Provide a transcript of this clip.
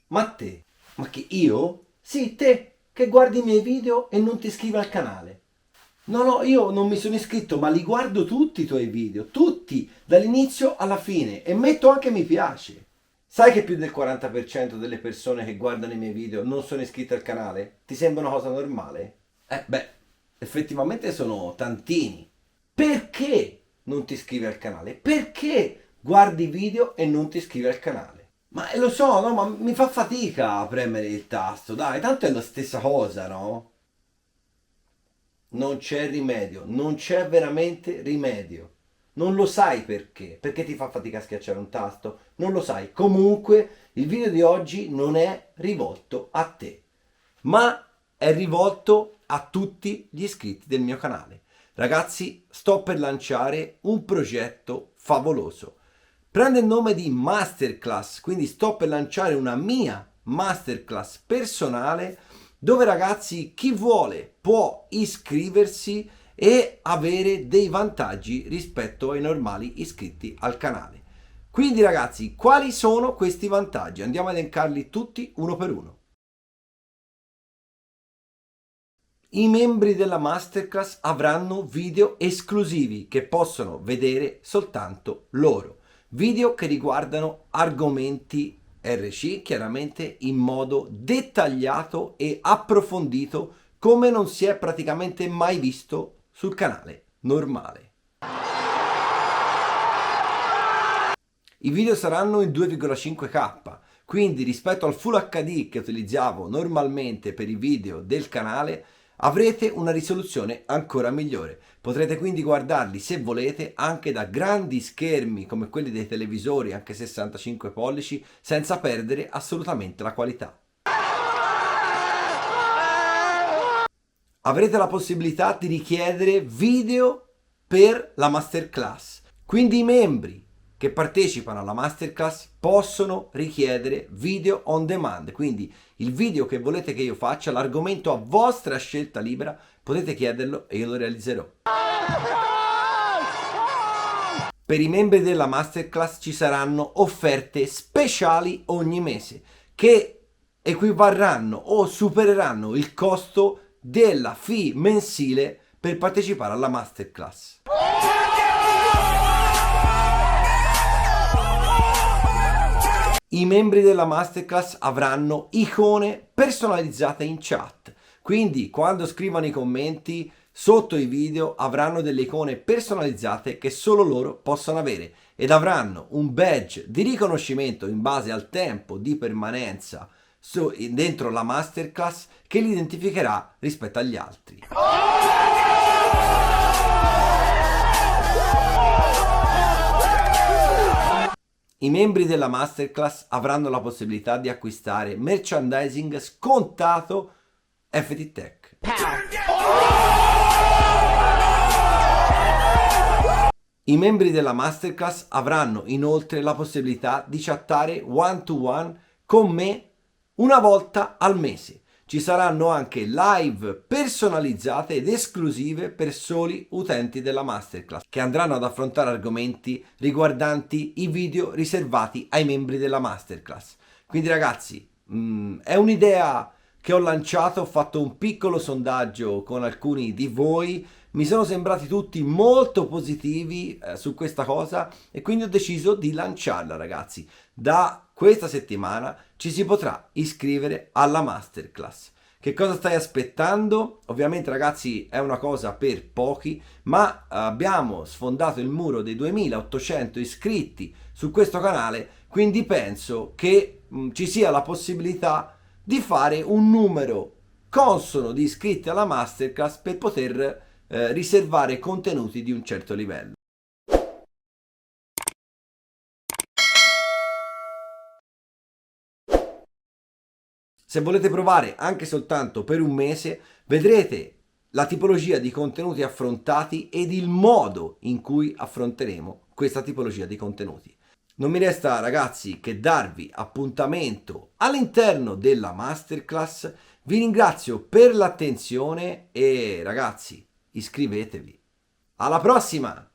Ma te? Ma che io? Sì, te che guardi i miei video e non ti iscrivi al canale. No, no, io non mi sono iscritto, ma li guardo tutti i tuoi video, tutti, dall'inizio alla fine, e metto anche mi piace. Sai che più del 40% delle persone che guardano i miei video non sono iscritte al canale? Ti sembra una cosa normale? Beh, effettivamente sono tantini. Perché non ti iscrivi al canale? Perché guardi i video e non ti iscrivi al canale? Ma lo so, no, ma mi fa fatica a premere il tasto, dai, tanto è la stessa cosa, no? Non c'è rimedio, non c'è veramente rimedio. Non lo sai perché? Perché ti fa fatica a schiacciare un tasto? Non lo sai. Comunque, il video di oggi non è rivolto a te, ma è rivolto a tutti gli iscritti del mio canale. Ragazzi, sto per lanciare un progetto favoloso. Prende il nome di Masterclass, quindi sto per lanciare una mia masterclass personale dove ragazzi chi vuole può iscriversi e avere dei vantaggi rispetto ai normali iscritti al canale. Quindi ragazzi, quali sono questi vantaggi? Andiamo a elencarli tutti uno per uno. I membri della masterclass avranno video esclusivi che possono vedere soltanto loro. Video che riguardano argomenti RC, chiaramente in modo dettagliato e approfondito come non si è praticamente mai visto sul canale normale. I video saranno in 2,5K, quindi rispetto al Full HD che utilizzavo normalmente per i video del canale, avrete una risoluzione ancora migliore. Potrete quindi guardarli, se volete, anche da grandi schermi come quelli dei televisori, anche 65 pollici, senza perdere assolutamente la qualità. Avrete la possibilità di richiedere video per la masterclass. Quindi i membri che partecipano alla masterclass possono richiedere video on demand, quindi il video che volete che io faccia, l'argomento a vostra scelta libera, potete chiederlo e io lo realizzerò. Per i membri della masterclass ci saranno offerte speciali ogni mese che equivarranno o supereranno il costo della fee mensile per partecipare alla masterclass. I membri della masterclass avranno icone personalizzate in chat, quindi quando scrivono i commenti sotto i video avranno delle icone personalizzate che solo loro possono avere ed avranno un badge di riconoscimento in base al tempo di permanenza dentro la masterclass che li identificherà rispetto agli altri. I membri della masterclass avranno la possibilità di acquistare merchandising scontato FT Tech. I membri della masterclass avranno inoltre la possibilità di chattare one to one con me una volta al mese. Ci saranno anche live personalizzate ed esclusive per soli utenti della masterclass che andranno ad affrontare argomenti riguardanti i video riservati ai membri della masterclass. Quindi ragazzi, è un'idea che ho lanciato, ho fatto un piccolo sondaggio con alcuni di voi, mi sono sembrati tutti molto positivi su questa cosa e quindi ho deciso di lanciarla ragazzi. Da questa settimana ci si potrà iscrivere alla masterclass. Che cosa stai aspettando? Ovviamente ragazzi è una cosa per pochi, ma abbiamo sfondato il muro dei 2800 iscritti su questo canale, quindi penso che ci sia la possibilità di fare un numero consono di iscritti alla masterclass per poter riservare contenuti di un certo livello. Se volete provare anche soltanto per un mese, vedrete la tipologia di contenuti affrontati ed il modo in cui affronteremo questa tipologia di contenuti. Non mi resta ragazzi che darvi appuntamento all'interno della masterclass. Vi ringrazio per l'attenzione e ragazzi iscrivetevi. Alla prossima!